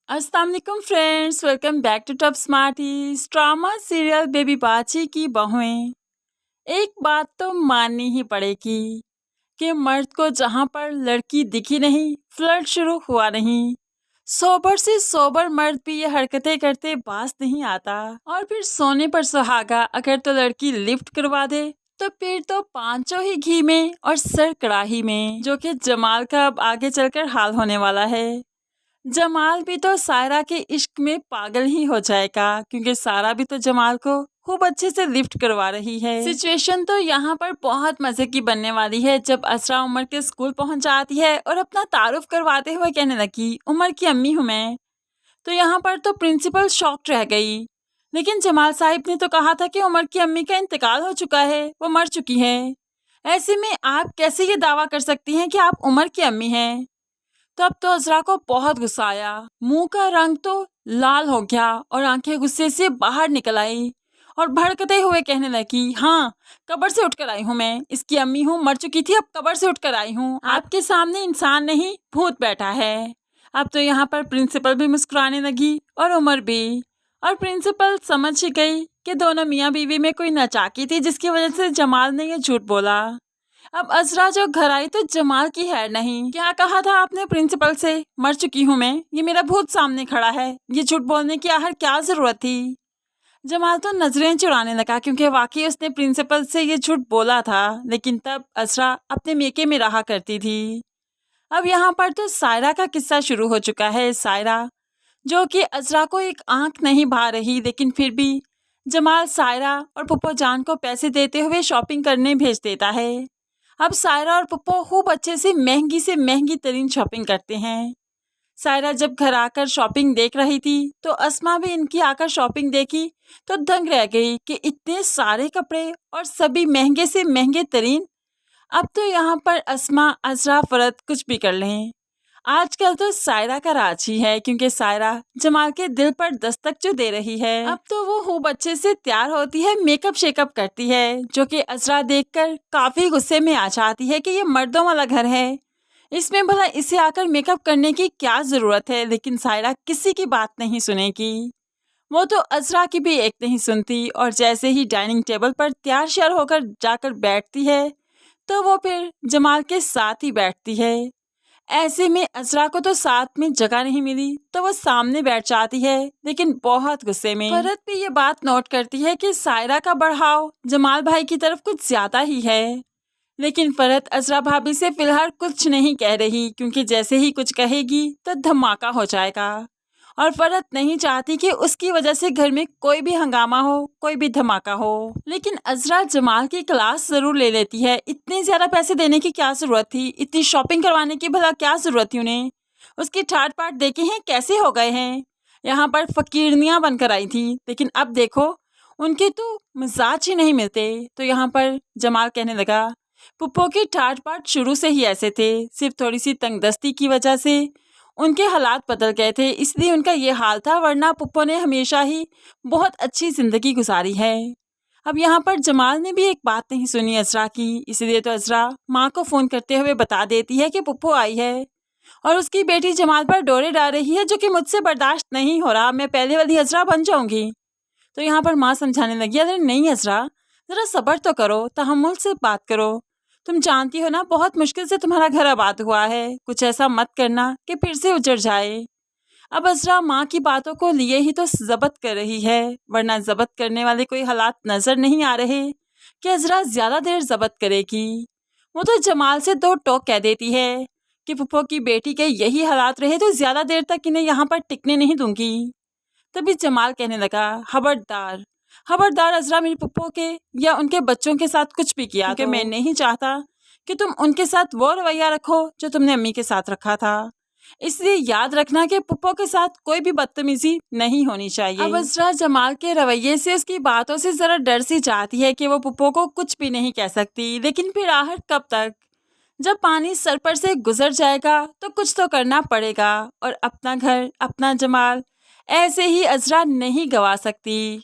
अस्सलाम वालेकुम friends, welcome back to top smarties. Drama serial baby Baji की बहुएं। एक बात तो माननी ही पड़ेगी कि मर्द को जहां पर लड़की दिखी नहीं, फ्लर्ट शुरू हुआ नहीं। सोबर से सोबर मर्द भी ये हरकतें करते बाज नहीं आता। और फिर सोने पर सुहागा अगर तो लड़की लिफ्ट करवा दे तो फिर तो पांचों ही घी में और सर कड़ाही में, जो कि जमाल का अब आगे चलकर हाल होने वाला है। जमाल भी तो सायरा के इश्क में पागल ही हो जाएगा, क्योंकि सारा भी तो जमाल को खूब अच्छे से लिफ्ट करवा रही है। सिचुएशन तो यहाँ पर बहुत मजे की बनने वाली है जब असरा उमर के स्कूल पहुंच जाती है और अपना तारुफ करवाते हुए कहने लगी, उमर की अम्मी हूँ मैं। तो यहाँ पर तो प्रिंसिपल शॉक्ड रह गई। लेकिन जमाल साहिब ने तो कहा था कि उमर की अम्मी का इंतकाल हो चुका है, वो मर चुकी है। ऐसे में आप कैसे ये दावा कर सकती हैं कि आप उमर की अम्मी हैं? तब तो अजरा को बहुत गुस्सा आया। मुंह का रंग तो लाल हो गया और आंखें गुस्से से बाहर निकल आई और भड़कते हुए कहने लगी, हाँ, कब्र से उठकर आई हूँ मैं, इसकी अम्मी हूँ, मर चुकी थी, अब कब्र से उठकर आई हूँ। आपके सामने इंसान नहीं भूत बैठा है। अब तो यहाँ पर प्रिंसिपल भी मुस्कुराने लगी और उमर भी। और प्रिंसिपल समझ ही गई कि दोनों मियाँ बीवी में कोई नाचाकी थी जिसकी वजह से जमाल ने यह झूठ बोला। अब अजरा जो घर आई तो जमाल की है नहीं। क्या कहा था आपने प्रिंसिपल से? मर चुकी हूँ मैं, ये मेरा भूत सामने खड़ा है, ये झूठ बोलने की आखिर क्या जरूरत थी? जमाल तो नजरें चुराने लगा, क्योंकि वाकई उसने प्रिंसिपल से ये झूठ बोला था। लेकिन तब अजरा अपने मेके में रहा करती थी। अब यहाँ पर तो सायरा का किस्सा शुरू हो चुका है। सायरा जो कि अजरा को एक आंख नहीं भा रही, लेकिन फिर भी जमाल सायरा और पुप्पो जान को पैसे देते हुए शॉपिंग करने भेज देता है। अब सायरा और पुप्पो खूब अच्छे से महंगी तरीन शॉपिंग करते हैं। सायरा जब घर आकर शॉपिंग देख रही थी तो अस्मा भी इनकी आकर शॉपिंग देखी तो दंग रह गई कि इतने सारे कपड़े और सभी महंगे से महंगे तरीन। अब तो यहाँ पर अस्मा अजरा फरत कुछ भी कर लें। आजकल तो सायरा का राज ही है, क्योंकि सायरा जमाल के दिल पर दस्तक जो दे रही है। अब तो वो खूब अच्छे से तैयार होती है, मेकअप शेकअप करती है, जो कि अजरा देखकर काफी गुस्से में आ जाती है कि ये मर्दों वाला घर है, इसमें भला इसे आकर मेकअप करने की क्या जरूरत है। लेकिन सायरा किसी की बात नहीं सुनेगी। वो तो अजरा की भी एक नहीं सुनती और जैसे ही डाइनिंग टेबल पर तैयार श्यार होकर जाकर बैठती है तो वो फिर जमाल के साथ ही बैठती है। ऐसे में अजरा को तो साथ में जगह नहीं मिली तो वो सामने बैठ जाती है, लेकिन बहुत गुस्से में। फरत भी ये बात नोट करती है कि सायरा का बढ़ाव जमाल भाई की तरफ कुछ ज्यादा ही है। लेकिन फरत अजरा भाभी से फिलहाल कुछ नहीं कह रही, क्योंकि जैसे ही कुछ कहेगी तो धमाका हो जाएगा और फरत नहीं चाहती कि उसकी वजह से घर में कोई भी हंगामा हो, कोई भी धमाका हो। लेकिन अजरा जमाल की क्लास जरूर ले लेती है। इतने ज्यादा पैसे देने की क्या जरूरत थी, इतनी शॉपिंग करवाने की भला क्या जरूरत थी उन्हें? उसकी ठाट पाट देखे हैं कैसे हो गए हैं। यहाँ पर फकीरनियां बनकर आई थी, लेकिन अब देखो उनके तो मिजाज ही नहीं मिलते। तो यहाँ पर जमाल कहने लगा, पुप्पो की ठाट पाट शुरू से ही ऐसे थे, सिर्फ थोड़ी सी तंगदस्ती की वजह से उनके हालात बदल गए थे, इसलिए उनका ये हाल था, वरना पुप्पो ने हमेशा ही बहुत अच्छी जिंदगी गुजारी है। अब यहाँ पर जमाल ने भी एक बात नहीं सुनी अजरा की, इसलिए तो अजरा माँ को फोन करते हुए बता देती है कि पुप्पो आई है और उसकी बेटी जमाल पर डोरे डाल रही है, जो कि मुझसे बर्दाश्त नहीं हो रहा, मैं पहले वाली अजरा बन जाऊंगी। तो यहाँ पर माँ समझाने लगी, अरे नहीं अजरा, जरा सब्र तो करो, तहम्मुल से बात करो, तुम जानती हो ना बहुत मुश्किल से तुम्हारा घर आबाद हुआ है, कुछ ऐसा मत करना कि फिर से उजड़ जाए। अब अजरा माँ की बातों को लिए ही तो जब्त कर रही है, वरना जब्त करने वाले कोई हालात नजर नहीं आ रहे कि अजरा ज्यादा देर जब्त करेगी। वो तो जमाल से दो टोक कह देती है कि पुप्पो की बेटी के यही हालात रहे तो ज्यादा देर तक इन्हें यहाँ पर टिकने नहीं दूंगी। तभी जमाल कहने लगा, खबरदार खबरदार अजरा, मेरी पुप्पो के या उनके बच्चों के साथ कुछ भी किया तो मैं नहीं चाहता कि तुम उनके साथ वो रवैया रखो जो तुमने अम्मी के साथ रखा था। इसलिए याद रखना कि पुप्पो के साथ कोई भी बदतमीजी नहीं होनी चाहिए। अब अजरा जमाल के रवैये से, उसकी बातों से जरा डर सी जाती है कि वो पुप्पो को कुछ भी नहीं कह सकती, लेकिन फिर आखिर कब तक? जब पानी सर पर से गुजर जाएगा तो कुछ तो करना पड़ेगा और अपना घर, अपना जमाल ऐसे ही अजरा नहीं गवा सकती।